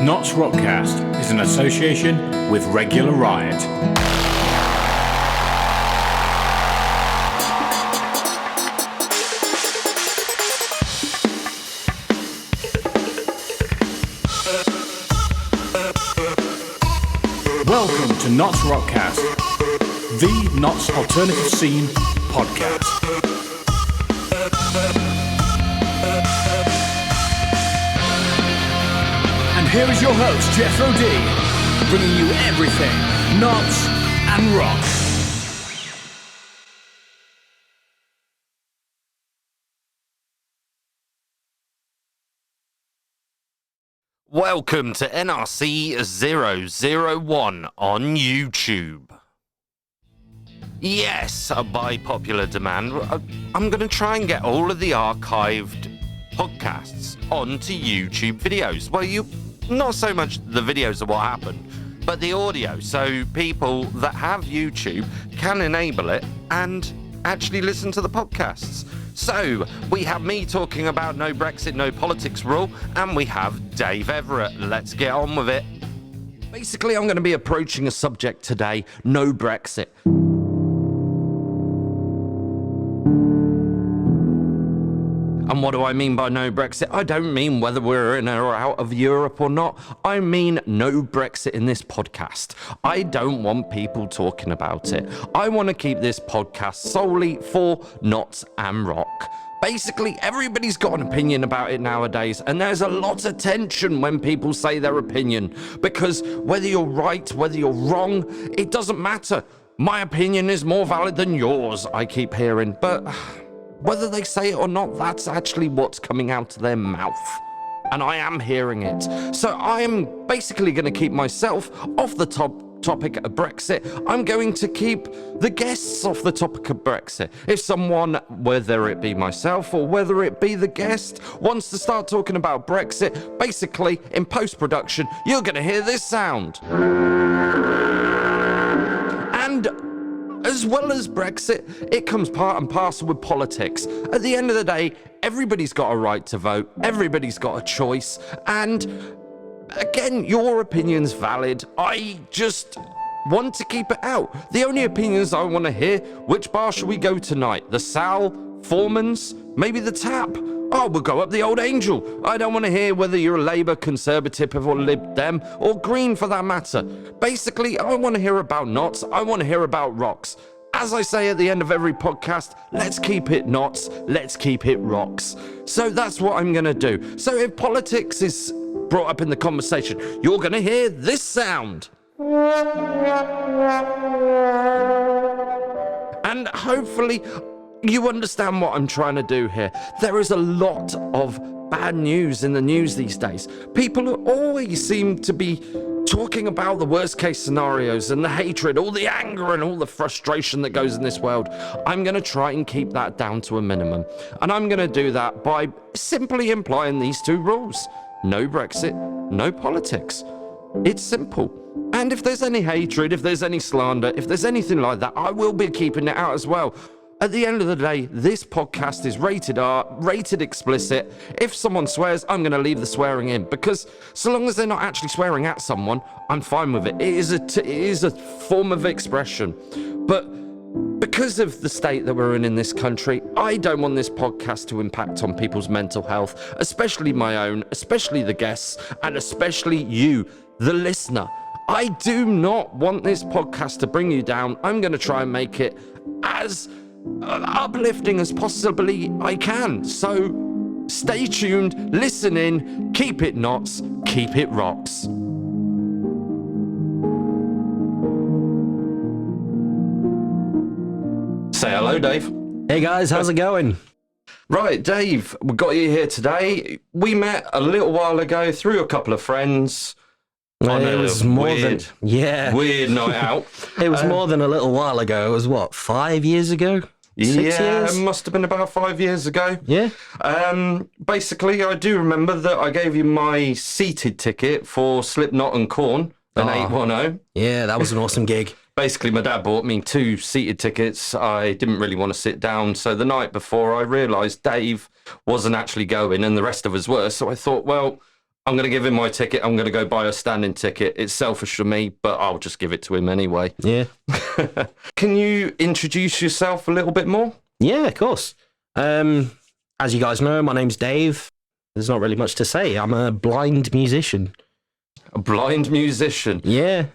NottsRockCast is an association with Regular Riot. Welcome to NottsRockCast, the Notts Alternative Scene podcast. And here is your host, Jethro D, bringing you everything Notts and rock. Welcome to NRC-001 on YouTube. Yes, by popular demand, I'm going to try and get all of the archived podcasts onto YouTube videos. Well, not so much the videos of what happened, but the audio, so people that have YouTube can enable it and actually listen to the podcasts. So, we have me talking about no Brexit, no politics rule, and we have Dave Everitt. Let's get on with it. Basically, I'm going to be approaching a subject today, no Brexit. And what do I mean by no Brexit? I don't mean whether we're in or out of Europe or not. I mean no Brexit in this podcast. I don't want people talking about it. I want to keep this podcast solely for Notts and rock. Basically, everybody's got an opinion about it nowadays, and there's a lot of tension when people say their opinion, because whether you're right, whether you're wrong, it doesn't matter. My opinion is more valid than yours, I keep hearing, but whether they say it or not, that's actually what's coming out of their mouth. And I am hearing it. So I am basically going to keep myself off the topic of Brexit. I'm going to keep the guests off the topic of Brexit. If someone, whether it be myself or whether it be the guest, wants to start talking about Brexit, basically in post-production, you're going to hear this sound. And as well as Brexit, it comes part and parcel with politics. At the end of the day, everybody's got a right to vote, everybody's got a choice, and again, your opinion's valid. I just want to keep it out. The only opinions I want to hear, which bar shall we go tonight? The Sal, Foreman's, maybe the Tap? Oh, we'll go up the Old Angel. I don't want to hear whether you're a Labour, Conservative or Lib Dem, or Green for that matter. Basically, I want to hear about Notts, I want to hear about rocks. As I say at the end of every podcast, let's keep it Notts, let's keep it rocks. So that's what I'm going to do. So if politics is brought up in the conversation, you're going to hear this sound. And hopefully you understand what I'm trying to do here. There is a lot of bad news in the news these days. People always seem to be talking about the worst case scenarios and the hatred, all the anger and all the frustration that goes in this world. I'm going to try and keep that down to a minimum. And I'm going to do that by simply implying these two rules. No Brexit, no politics. It's simple. And if there's any hatred, if there's any slander, if there's anything like that, I will be keeping it out as well. At the end of the day, this podcast is rated R, rated explicit. If someone swears, I'm going to leave the swearing in, because so long as they're not actually swearing at someone, I'm fine with it. It is a form of expression. But because of the state that we're in this country, I don't want this podcast to impact on people's mental health, especially my own, especially the guests, and especially you, the listener. I do not want this podcast to bring you down. I'm going to try and make it as uplifting as possibly I can. So stay tuned, listen in, keep it Notts, keep it rocks. Say hello, Dave. Hey guys, how's it going? Right, Dave, we got you here today. We met a little while ago through a couple of friends. It was weird night out. It was more than a little while ago. It was what, 5 years ago? 6 years? It must have been about 5 years ago. Yeah. Basically, I do remember that I gave you my seated ticket for Slipknot and Korn, an 810. Yeah, that was an awesome gig. Basically, my dad bought me 2 seated tickets. I didn't really want to sit down, so the night before I realised Dave wasn't actually going and the rest of us were, so I thought, well, I'm going to give him my ticket. I'm going to go buy a standing ticket. It's selfish of me, but I'll just give it to him anyway. Yeah. Can you introduce yourself a little bit more? Yeah, of course. As you guys know, my name's Dave. There's not really much to say. I'm a blind musician. A blind musician. Yeah.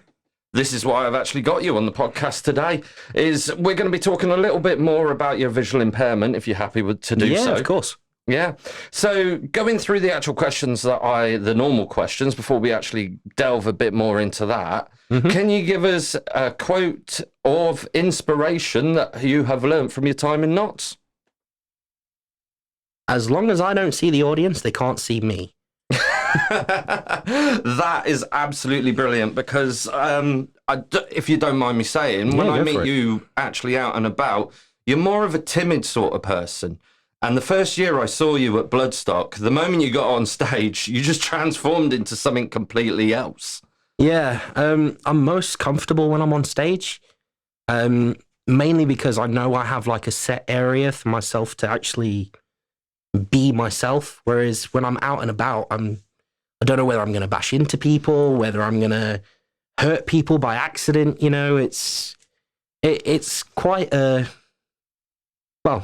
This is why I've actually got you on the podcast today, is we're going to be talking a little bit more about your visual impairment, if you're happy to do so. Yeah, of course. Yeah. So going through the actual questions the normal questions, before we actually delve a bit more into that, can you give us a quote of inspiration that you have learnt from your time in Notts? As long as I don't see the audience, they can't see me. That is absolutely brilliant because, if you don't mind me saying, when I meet you actually out and about, you're more of a timid sort of person. And the first year I saw you at Bloodstock, the moment you got on stage, you just transformed into something completely else. Yeah, I'm most comfortable when I'm on stage, mainly because I know I have like a set area for myself to actually be myself. Whereas when I'm out and about, I don't know whether I'm going to bash into people, whether I'm going to hurt people by accident. You know, it's quite a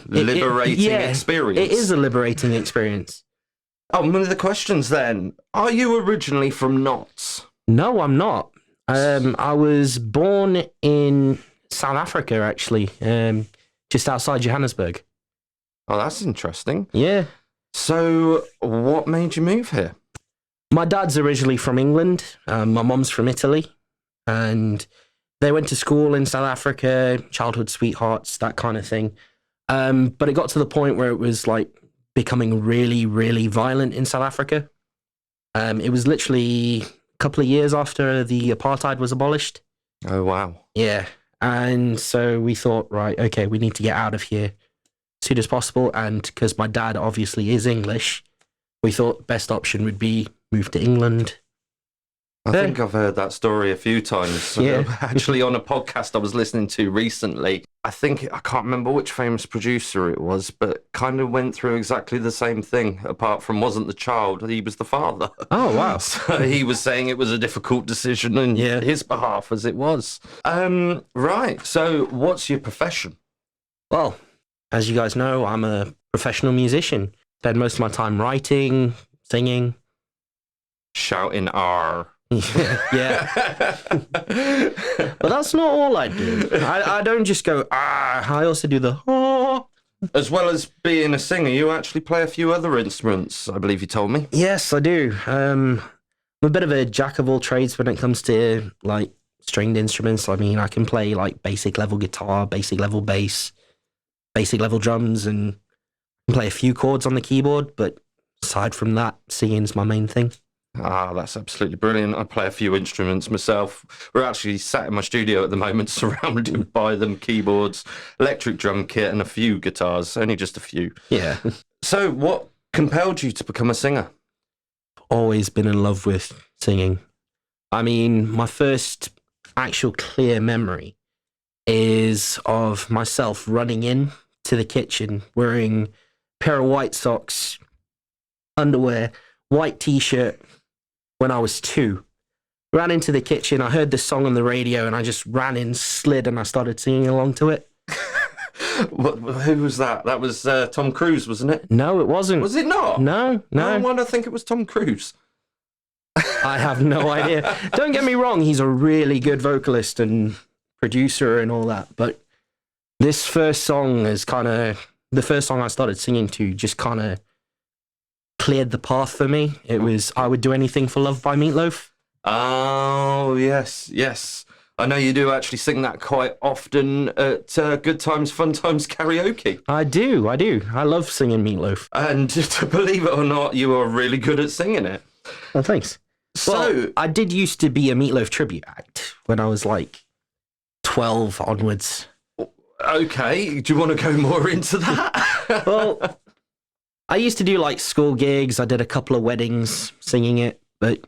liberating experience. It is a liberating experience. Oh, one of the questions then: are you originally from Notts? No, I'm not. I was born in South Africa, actually, just outside Johannesburg. Oh, that's interesting. Yeah. So, what made you move here? My dad's originally from England. My mom's from Italy. And they went to school in South Africa, childhood sweethearts, that kind of thing. But it got to the point where it was like becoming really, really violent in South Africa. It was literally a couple of years after the apartheid was abolished. Oh, wow. Yeah. And so we thought, right, okay, we need to get out of here as soon as possible. And because my dad obviously is English, we thought best option would be move to England. I think I've heard that story a few times. Yeah. Actually, on a podcast I was listening to recently, I can't remember which famous producer it was, but kind of went through exactly the same thing, apart from wasn't the child, he was the father. Oh, wow. So he was saying it was a difficult decision on his behalf, as it was. Right, so what's your profession? Well, as you guys know, I'm a professional musician. Spend most of my time writing, singing. Shouting R. Yeah. But that's not all I do. I don't just go, I also do the, ah. As well as being a singer, you actually play a few other instruments, I believe you told me. Yes, I do. I'm a bit of a jack of all trades when it comes to, like, stringed instruments. I mean, I can play, like, basic level guitar, basic level bass, basic level drums, and play a few chords on the keyboard, but aside from that, singing's my main thing. Ah, that's absolutely brilliant. I play a few instruments myself. We're actually sat in my studio at the moment, surrounded by them, keyboards, electric drum kit, and a few guitars. Only just a few. Yeah. So what compelled you to become a singer? Always been in love with singing. I mean, my first actual clear memory is of myself running in to the kitchen wearing a pair of white socks, underwear, white t-shirt when I was 2. Ran into the kitchen, I heard this song on the radio, and I just ran in, slid, and I started singing along to it. Who was that? That was Tom Cruise, wasn't it? No, it wasn't. Was it not? No. Why do I think it was Tom Cruise? I have no idea. Don't get me wrong, he's a really good vocalist and producer and all that, but this first song is kind of the first song I started singing to, just kind of cleared the path for me. It was I Would Do Anything for Love by Meatloaf. Oh, yes. I know you do actually sing that quite often at Good Times, Fun Times karaoke. I do. I love singing Meatloaf. And to believe it or not, you are really good at singing it. Oh, thanks. So, I did used to be a Meatloaf tribute act when I was like 12 onwards. Okay, do you want to go more into that? Well, I used to do like school gigs. I did a couple of weddings singing it, but...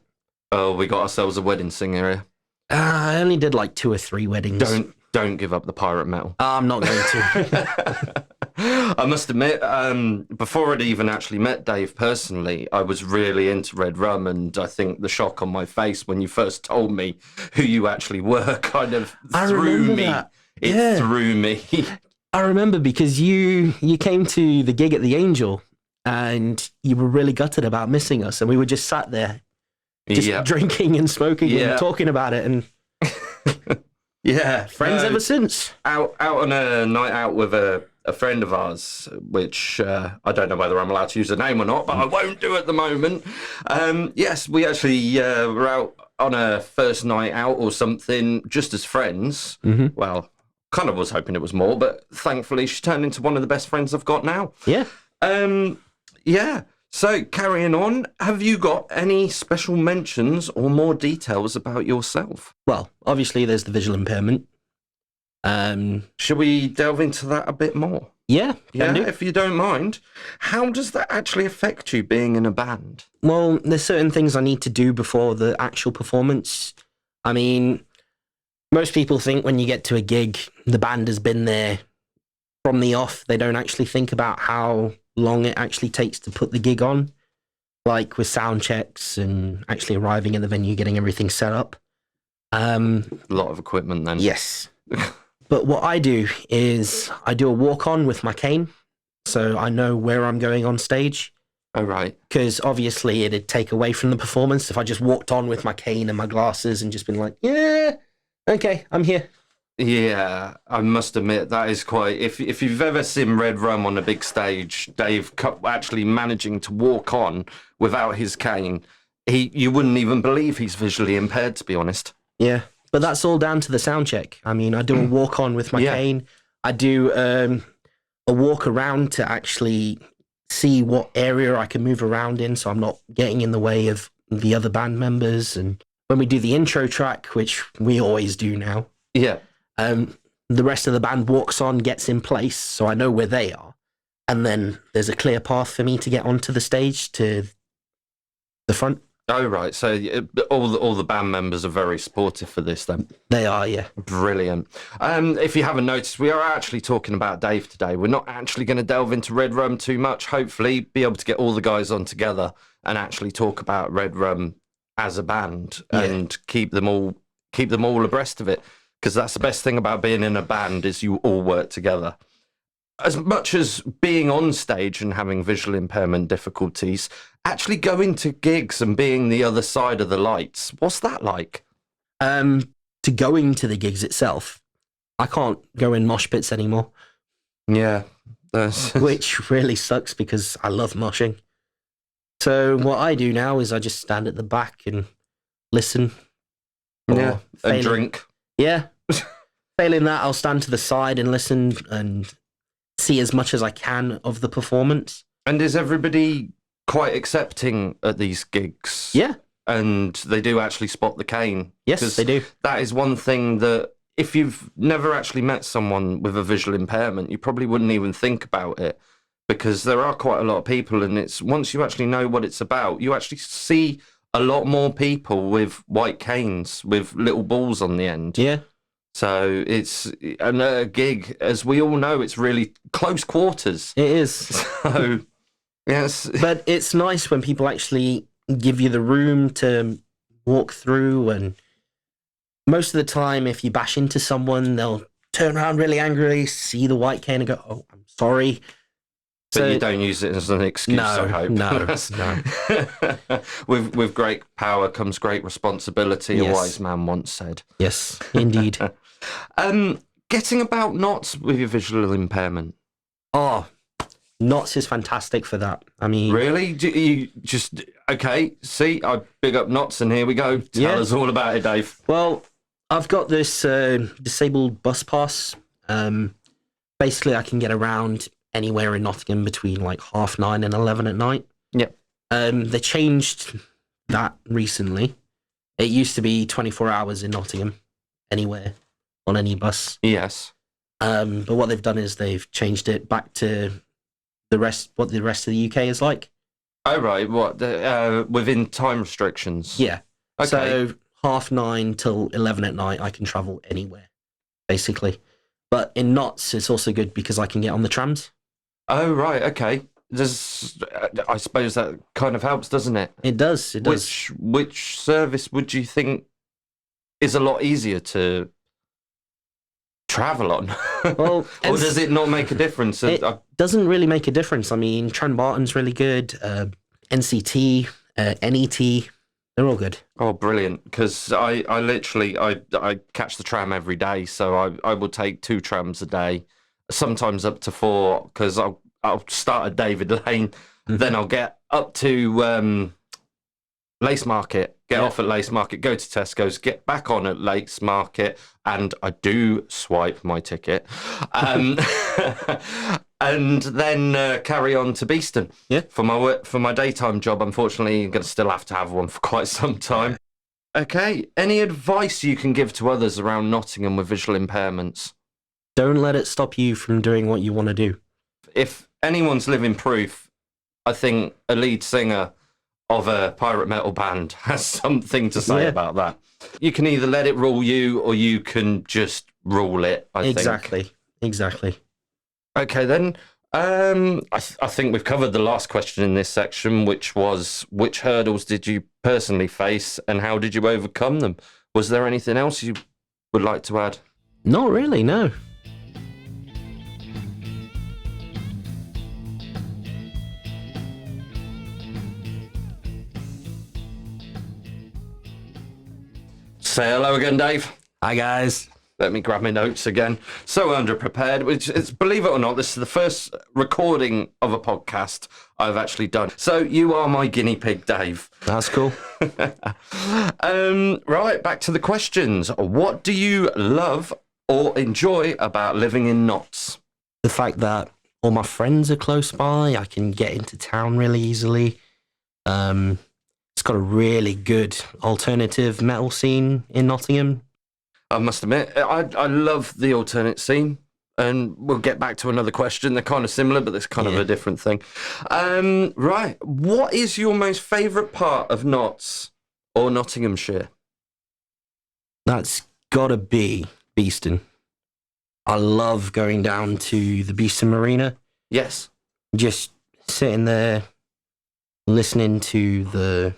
Oh, we got ourselves a wedding singer here. I only did like 2 or 3 weddings. Don't give up the pirate metal. I'm not going to. I must admit, before I'd even actually met Dave personally, I was really into RedRum, and I think the shock on my face when you first told me who you actually were kind of threw me. That. It threw me. I remember because you came to the gig at the Angel and you were really gutted about missing us, and we were just sat there just drinking and smoking and talking about it, and friends ever since. Out on a night out with a friend of ours, which I don't know whether I'm allowed to use the name or not, but I won't do at the moment. Yes, we actually were out on a first night out or something just as friends. Mm-hmm. Well, kind of was hoping it was more, but thankfully she turned into one of the best friends I've got now. Yeah. So carrying on, have you got any special mentions or more details about yourself? Well, obviously there's the visual impairment. Should we delve into that a bit more? Yeah, if you don't mind. How does that actually affect you being in a band? Well, there's certain things I need to do before the actual performance. I mean, most people think when you get to a gig, the band has been there from the off. They don't actually think about how long it actually takes to put the gig on, like with sound checks and actually arriving at the venue, getting everything set up. A lot of equipment then. Yes. But what I do is I do a walk-on with my cane, so I know where I'm going on stage. Oh, right. Because obviously it'd take away from the performance if I just walked on with my cane and my glasses and just been like, yeah, okay, I'm here. Yeah, I must admit that is quite. If you've ever seen RedRum on a big stage, Dave actually managing to walk on without his cane, you wouldn't even believe he's visually impaired, to be honest. Yeah, but that's all down to the sound check. I mean, I do a walk on with my cane. I do a walk around to actually see what area I can move around in, so I'm not getting in the way of the other band members. And when we do the intro track, which we always do now. Yeah. The rest of the band walks on, gets in place, so I know where they are. And then there's a clear path for me to get onto the stage to the front. Oh, right. So all the band members are very supportive for this then? They are, yeah. Brilliant. If you haven't noticed, we are actually talking about Dave today. We're not actually going to delve into RedRum too much. Hopefully be able to get all the guys on together and actually talk about RedRum as a band and keep them all abreast of it. Because that's the best thing about being in a band is you all work together. As much as being on stage and having visual impairment difficulties, actually going to gigs and being the other side of the lights, what's that like? To going to the gigs itself, I can't go in mosh pits anymore. Yeah. Which really sucks because I love moshing. So what I do now is I just stand at the back and listen. And drink. Yeah. Failing that, I'll stand to the side and listen and see as much as I can of the performance. And is everybody quite accepting at these gigs? Yeah. And they do actually spot the cane? Yes, they do. That is one thing that if you've never actually met someone with a visual impairment, you probably wouldn't even think about it, because there are quite a lot of people, and it's once you actually know what it's about, you actually see a lot more people with white canes with little balls on the end. Yeah. So it's a gig, as we all know, it's really close quarters. It is. So, yes. But it's nice when people actually give you the room to walk through, and most of the time, if you bash into someone, they'll turn around really angrily, see the white cane and go, oh, I'm sorry. But you don't use it as an excuse, I hope. No. With great power comes great responsibility, a wise man once said. Yes, indeed. Getting about Notts with your visual impairment. Oh, Notts is fantastic for that. I mean... Really? Do you just... Okay, see, I big up Notts and here we go. Tell us all about it, Dave. Well, I've got this disabled bus pass. Basically, I can get around anywhere in Nottingham between like 9:30 and 11 at night. Yep. They changed that recently. It used to be 24 hours in Nottingham, anywhere, on any bus. Yes. But what they've done is they've changed it back to what the rest of the UK is like. Oh, right. What? Within time restrictions? Yeah. Okay. So 9:30 till 11 at night, I can travel anywhere, basically. But in Notts, it's also good because I can get on the trams. Oh, right, okay. I suppose that kind of helps, doesn't it? It does. It does. Which service would you think is a lot easier to travel on? Well, or does it not make a difference? It doesn't really make a difference. I mean, Tranbarton's really good. NCT, NET, they're all good. Oh, brilliant! Because I literally I catch the tram every day, so I will take 2 trams a day, sometimes up to 4. Because I'll start at David Lane, then I'll get up to Lace Market, get off at Lace Market, go to Tesco's, get back on at Lace Market, and I do swipe my ticket, and then carry on to Beeston. Yeah. For my daytime job. Unfortunately, I'm going to still have to have one for quite some time. Okay. Any advice you can give to others around Nottingham with visual impairments? Don't let it stop you from doing what you want to do. If anyone's living proof, I think a lead singer of a pirate metal band has something to say about that. You can either let it rule you, or you can just rule it, I think. Exactly. Okay, then. I think we've covered the last question in this section, which was, which hurdles did you personally face and how did you overcome them? Was there anything else you would like to add? Not really, no. Say hello again, Dave. Hi, guys. Let me grab my notes again. So underprepared, which is, believe it or not, this is the first recording of a podcast I've actually done. So you are my guinea pig, Dave. That's cool. Right, back to the questions. What do you love or enjoy about living in Notts? The fact that all my friends are close by, I can get into town really easily. It's got a really good alternative metal scene in Nottingham. I must admit, I love the alternate scene, and we'll get back to another question. They're kind of similar, but it's kind of a different thing. Right, what is your most favourite part of Notts or Nottinghamshire? That's gotta be Beeston. I love going down to the Beeston Marina. Yes. Just sitting there, listening to the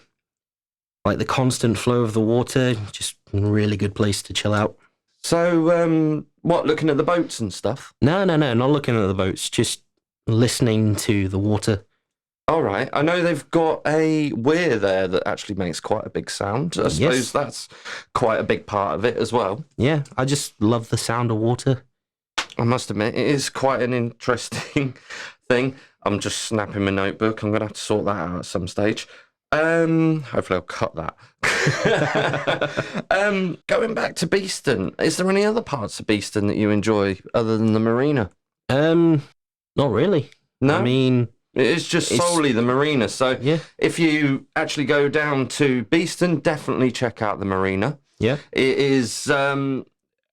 constant flow of the water. Just a really good place to chill out. So, what, looking at the boats and stuff? No, not looking at the boats, just listening to the water. All right. I know they've got a weir there that actually makes quite a big sound. I suppose that's quite a big part of it as well. Yeah, I just love the sound of water. I must admit, it is quite an interesting thing. I'm just snapping my notebook. I'm going to have to sort that out at some stage. Hopefully I'll cut that. Going back to Beeston, is there any other parts of Beeston that you enjoy other than the marina? Not really. No? I mean, it's just solely the marina. So if you actually go down to Beeston, definitely check out the marina. Yeah. It is, as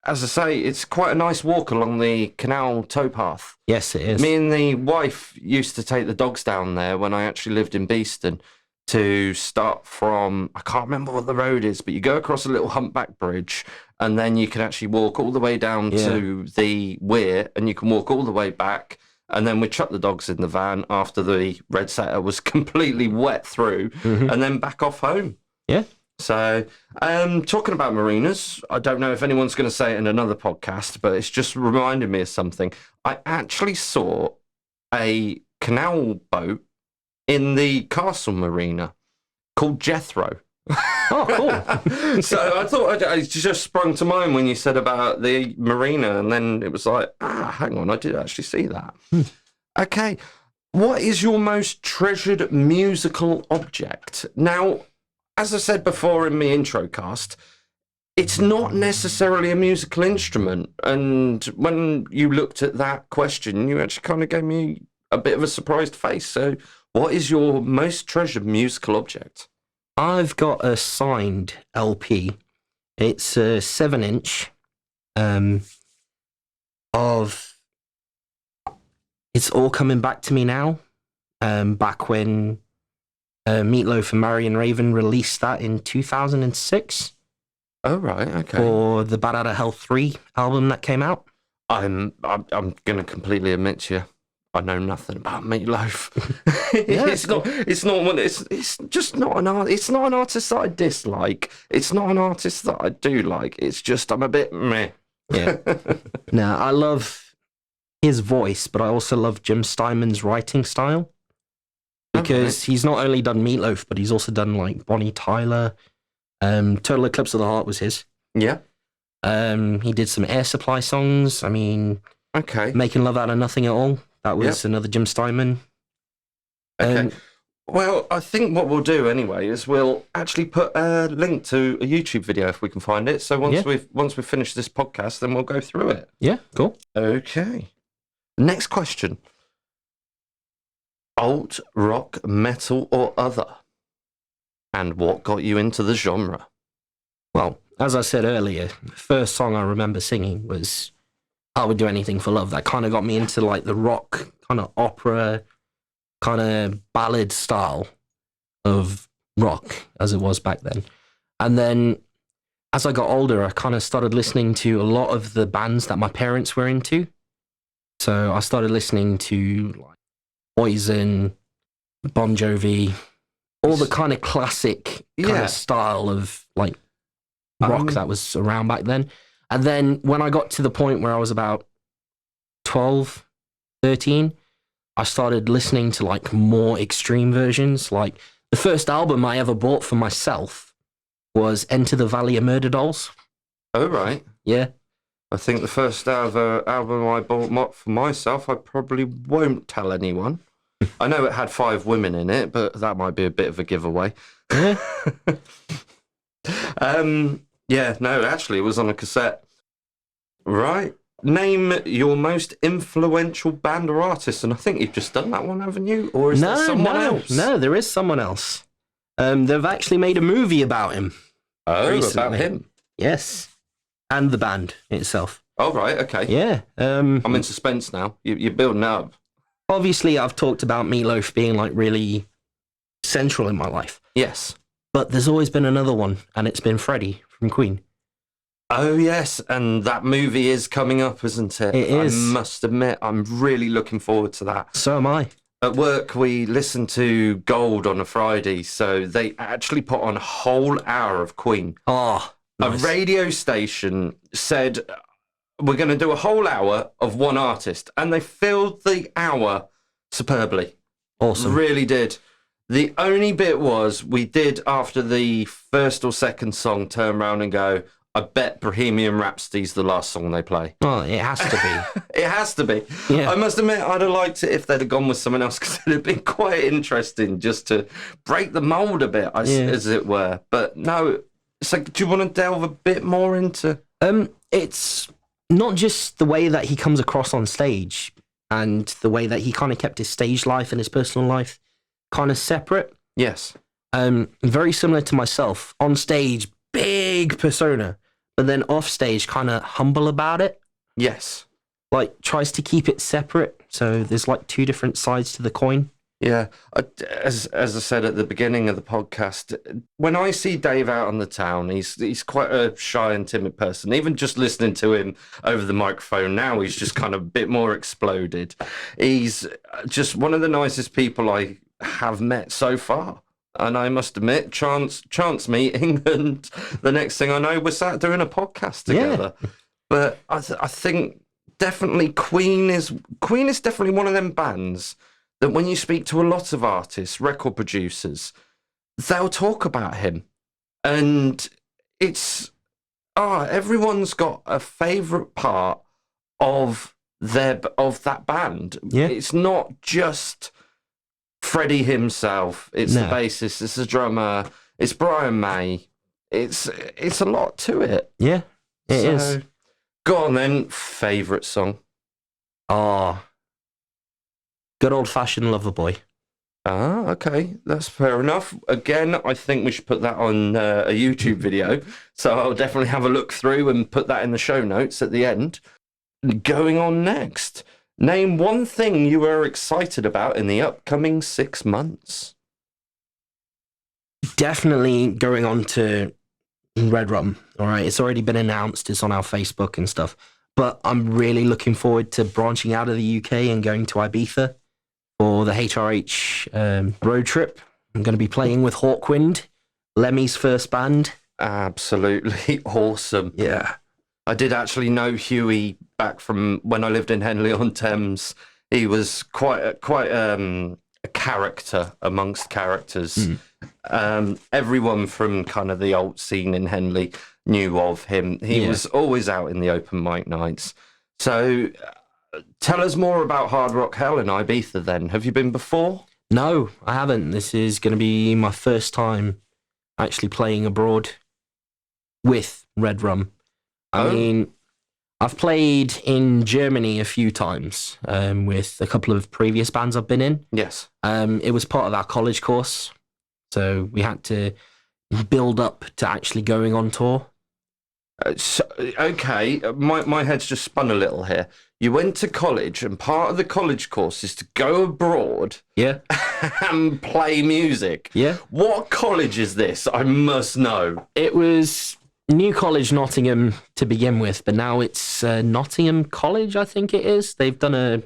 I say, it's quite a nice walk along the canal towpath. Yes, it is. Me and the wife used to take the dogs down there when I actually lived in Beeston, to start from, I can't remember what the road is, but you go across a little humpback bridge, and then you can actually walk all the way down to the weir, and you can walk all the way back, and then we chuck the dogs in the van after the red setter was completely wet through, and then back off home. Yeah. So, talking about marinas, I don't know if anyone's going to say it in another podcast, but it's just reminded me of something. I actually saw a canal boat in the Castle Marina called Jethro. Oh, cool. So I thought it just sprung to mind when you said about the marina, and then it was like, hang on, I did actually see that. Okay, what is your most treasured musical object? Now, as I said before in my intro cast, it's not necessarily a musical instrument, and when you looked at that question, you actually kind of gave me a bit of a surprised face. So what is your most treasured musical object? I've got a signed LP. It's a 7-inch of It's All Coming Back to Me Now. Back when Meatloaf and Marion Raven released that in 2006. Oh, right, okay. For the Bad Outta Hell 3 album that came out. I'm going to completely admit to you, I know nothing about Meatloaf. Yeah, It's just not an art. It's not an artist that I dislike. It's not an artist that I do like. It's just I'm a bit meh. Yeah. No, I love his voice, but I also love Jim Steinman's writing style. Because he's not only done Meatloaf, but he's also done like Bonnie Tyler. Total Eclipse of the Heart was his. Yeah. He did some Air Supply songs. I mean, Okay. Making Love Out of Nothing at All. That was another Jim Steinman. Okay. Well, I think what we'll do anyway is we'll actually put a link to a YouTube video if we can find it. So once we've finished this podcast, then we'll go through it. Yeah, cool. Okay. Next question. Alt, rock, metal, or other? And what got you into the genre? Well, as I said earlier, the first song I remember singing was I Would Do Anything for Love. That kind of got me into like the rock, kind of opera, kind of ballad style of rock as it was back then. And then as I got older, I kind of started listening to a lot of the bands that my parents were into. So I started listening to like Poison, Bon Jovi, all the kind of classic kind of style of like rock that was around back then. And then when I got to the point where I was about 12, 13, I started listening to like more extreme versions. Like the first album I ever bought for myself was Enter the Valley of Murder Dolls. Oh, right. Yeah. I think the first album I bought for myself, I probably won't tell anyone. I know it had 5 women in it, but that might be a bit of a giveaway. Yeah. Yeah, no, actually, it was on a cassette. Right. Name your most influential band or artist, and I think you've just done that one, haven't you? Or is there someone else? No, there is someone else. They've actually made a movie about him. Oh, recently. about him? Yes. And the band itself. Oh, right, okay. Yeah. I'm in suspense now. You're building up. Obviously, I've talked about Meatloaf being like really central in my life. Yes. But there's always been another one, and it's been Freddie from Queen. Oh, yes, and that movie is coming up, isn't it? It is. I must admit, I'm really looking forward to that. So am I. At work, we listen to Gold on a Friday, so they actually put on a whole hour of Queen. Oh, nice. A radio station said, we're going to do a whole hour of one artist, and they filled the hour superbly. Awesome. Really did. The only bit was we did, after the first or second song, turn around and go, I bet Bohemian Rhapsody's the last song they play. Oh, it has to be. It has to be. Yeah. I must admit, I'd have liked it if they'd have gone with someone else, because it'd have been quite interesting just to break the mould a bit, as it were. But no, so do you want to delve a bit more into... It's not just the way that he comes across on stage and the way that he kind of kept his stage life and his personal life kind of separate. Yes. Very similar to myself. On stage, big persona, but then off stage, kind of humble about it. Yes. Like, tries to keep it separate. So there's like 2 different sides to the coin. Yeah. As I said at the beginning of the podcast, when I see Dave out on the town, he's quite a shy and timid person. Even just listening to him over the microphone now, he's just kind of a bit more exploded. He's just one of the nicest people I have met so far. And I must admit, chance meeting, and the next thing I know, we're sat doing a podcast together. Yeah. But I think definitely Queen is definitely one of them bands that when you speak to a lot of artists, record producers, they'll talk about him. And it's, everyone's got a favourite part of that band. Yeah. It's not just Freddie himself, it's the bassist, it's the drummer, it's Brian May. It's a lot to it. Yeah, it is. Go on then, favourite song. Good old-fashioned Loverboy. Ah, okay, that's fair enough. Again, I think we should put that on a YouTube video, so I'll definitely have a look through and put that in the show notes at the end. Going on next. Name one thing you are excited about in the upcoming 6 months. Definitely going on to RedRum. All right, it's already been announced. It's on our Facebook and stuff. But I'm really looking forward to branching out of the UK and going to Ibiza for the HRH road trip. I'm going to be playing with Hawkwind, Lemmy's first band. Absolutely awesome. Yeah. I did actually know Huey back from when I lived in Henley-on-Thames. He was quite a character amongst characters. Everyone from kind of the alt scene in Henley knew of him. He was always out in the open mic nights. So tell us more about Hard Rock Hell in Ibiza then. Have you been before? No, I haven't. This is going to be my first time actually playing abroad with RedRum. I mean, I've played in Germany a few times with a couple of previous bands I've been in. Yes. It was part of our college course, so we had to build up to actually going on tour. Okay, my head's just spun a little here. You went to college, and part of the college course is to go abroad and play music. Yeah. What college is this? I must know. It was New College Nottingham to begin with, but now it's Nottingham College, I think it is. They've done a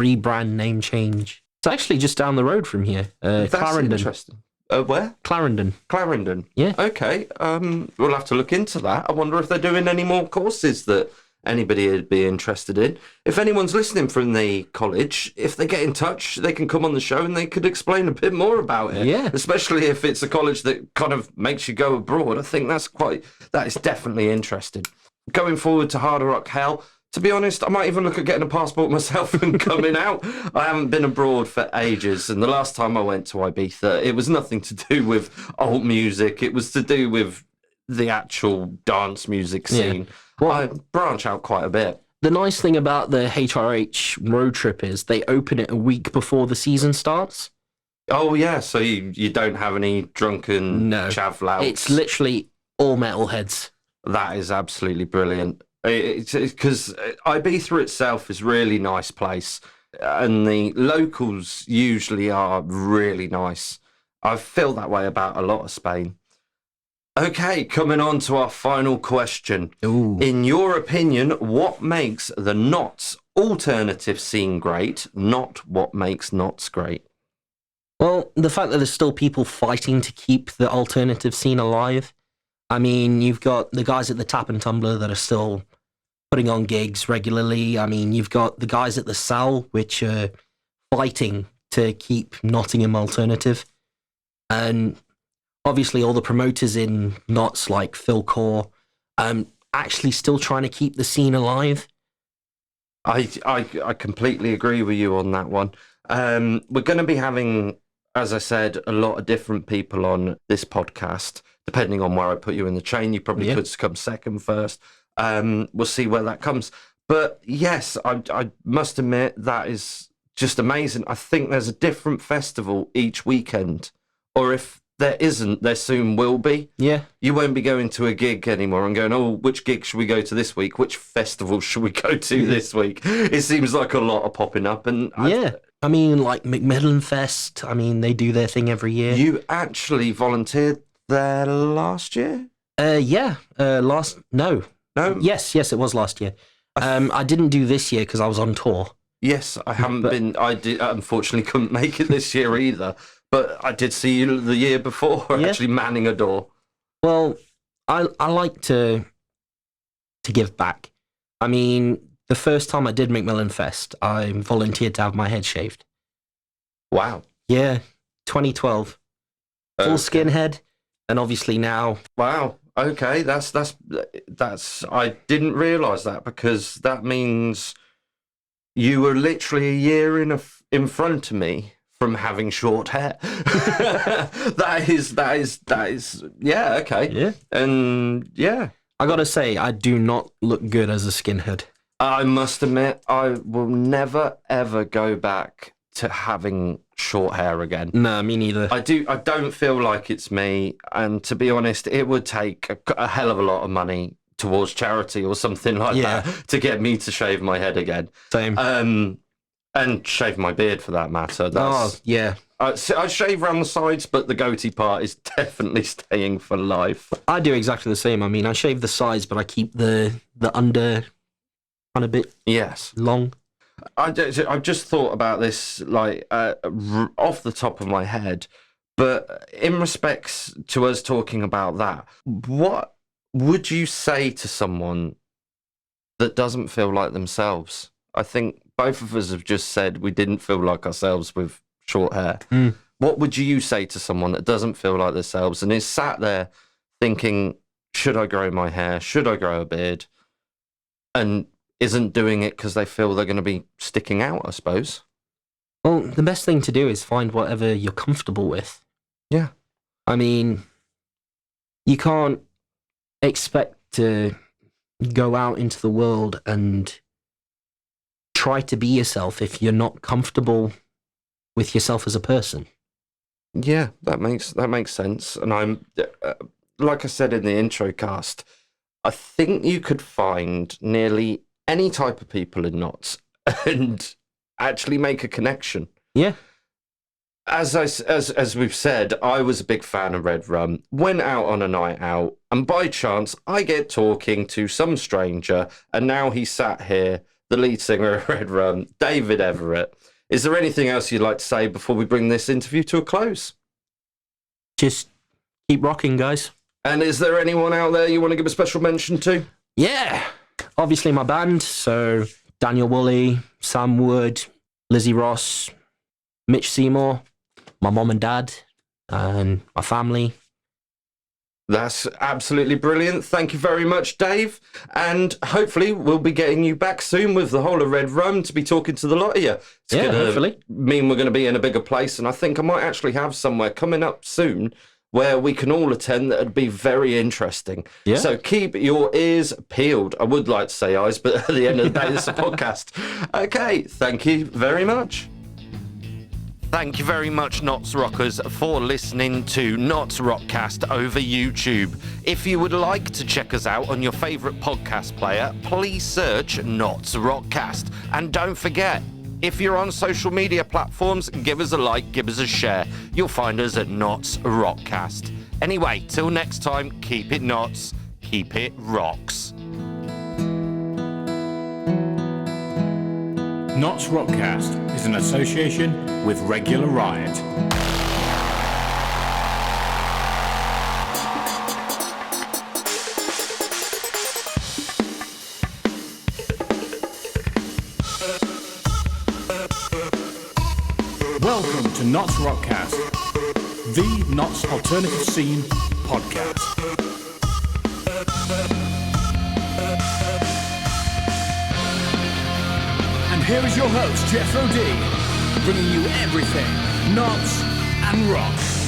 rebrand name change. It's actually just down the road from here. That's Clarendon. interesting. Where? Clarendon. Clarendon. Yeah. Okay. We'll have to look into that. I wonder if they're doing any more courses that anybody would be interested in. If anyone's listening from the college, if they get in touch, they can come on the show and they could explain a bit more about it. Yeah. Especially if it's a college that kind of makes you go abroad. I think that is definitely interesting. Going forward to Hard Rock Hell, to be honest, I might even look at getting a passport myself and coming out. I haven't been abroad for ages, and the last time I went to Ibiza, it was nothing to do with alt music. It was to do with the actual dance music scene. Well, I branch out quite a bit. The nice thing about the HRH road trip is they open it a week before the season starts. Oh, yeah, so you don't have any drunken chav louts. It's literally all metalheads. That is absolutely brilliant. It's because Ibiza itself is a really nice place, and the locals usually are really nice. I feel that way about a lot of Spain. Okay, coming on to our final question. Ooh. In your opinion, what makes the Notts alternative scene great, not what makes Notts great? Well, the fact that there's still people fighting to keep the alternative scene alive. I mean, you've got the guys at the Tap and Tumbler that are still putting on gigs regularly. I mean, you've got the guys at the Sal, which are fighting to keep Nottingham alternative. And obviously all the promoters in Notts, like Phil Core, actually still trying to keep the scene alive. I completely agree with you on that one. We're going to be having, as I said, a lot of different people on this podcast. Depending on where I put you in the chain, you probably could come second, first. We'll see where that comes. But yes, I must admit that is just amazing. I think there's a different festival each weekend. Or if there isn't, there soon will be. Yeah. You won't be going to a gig anymore and going, oh, which gig should we go to this week? Which festival should we go to this week? It seems like a lot are popping up. And I mean, like Macmillan Fest, I mean, they do their thing every year. You actually volunteered there last year? No. Yes, it was last year. I didn't do this year because I was on tour. Yes, I haven't been. I unfortunately couldn't make it this year either. But I did see you the year before, actually manning a door. Well, I like to give back. I mean, the first time I did Macmillan Fest, I volunteered to have my head shaved. Wow. Yeah, 2012. Full skinhead, and obviously now. Wow. Okay, that's. I didn't realise that, because that means you were literally a year in front of me from having short hair. that is. Yeah. Okay. Yeah. And yeah, I gotta say, I do not look good as a skinhead. I must admit, I will never ever go back to having short hair again. No, me neither. I don't feel like it's me, and to be honest, it would take a hell of a lot of money towards charity or something like that to get me to shave my head again. Same. And shave my beard for that matter. I shave around the sides, but the goatee part is definitely staying for life. I do exactly the same. I mean, I shave the sides, but I keep the under kind of bit Yes. long. I've just thought about this, like, off the top of my head, but in respects to us talking about that, what would you say to someone that doesn't feel like themselves? I think both of us have just said we didn't feel like ourselves with short hair. What would you say to someone that doesn't feel like themselves and is sat there thinking, should I grow my hair? Should I grow a beard? And isn't doing it because they feel they're going to be sticking out, I suppose. Well, the best thing to do is find whatever you're comfortable with. Yeah. I mean, you can't expect to go out into the world and try to be yourself if you're not comfortable with yourself as a person. Yeah, that makes sense. And I'm, like I said in the intro cast, I think you could find nearly any type of people in Notts and actually make a connection. Yeah. As we've said, I was a big fan of RedRum, went out on a night out, and by chance, I get talking to some stranger, and now he's sat here, the lead singer of RedRum, David Everitt. Is there anything else you'd like to say before we bring this interview to a close? Just keep rocking, guys. And is there anyone out there you want to give a special mention to? Yeah. Obviously my band, so Daniel Woolley, Sam Wood, Lizzie Ross, Mitch Seymour, my mom and dad, and my family. That's absolutely brilliant. Thank you very much, Dave. And hopefully we'll be getting you back soon with the whole of RedRum to be talking to the lot of you. It's Yeah, gonna hopefully. mean we're going to be in a bigger place. And I think I might actually have somewhere coming up soon where we can all attend that would be very interesting. Yeah. So keep your ears peeled. I would like to say eyes, but at the end of the day, this is a podcast. Okay, thank you very much. Thank you very much, Notts Rockers, for listening to NottsRockCast over YouTube. If you would like to check us out on your favourite podcast player, please search NottsRockCast. And don't forget, if you're on social media platforms, give us a like, give us a share. You'll find us at NottsRockCast. Anyway, till next time, keep it Notts, keep it rocks. NottsRockCast is an association with Regular Riot. Welcome to NottsRockCast, the Notts Alternative Scene podcast. And here is your host, Jethro D, bringing you everything Notts and Rock.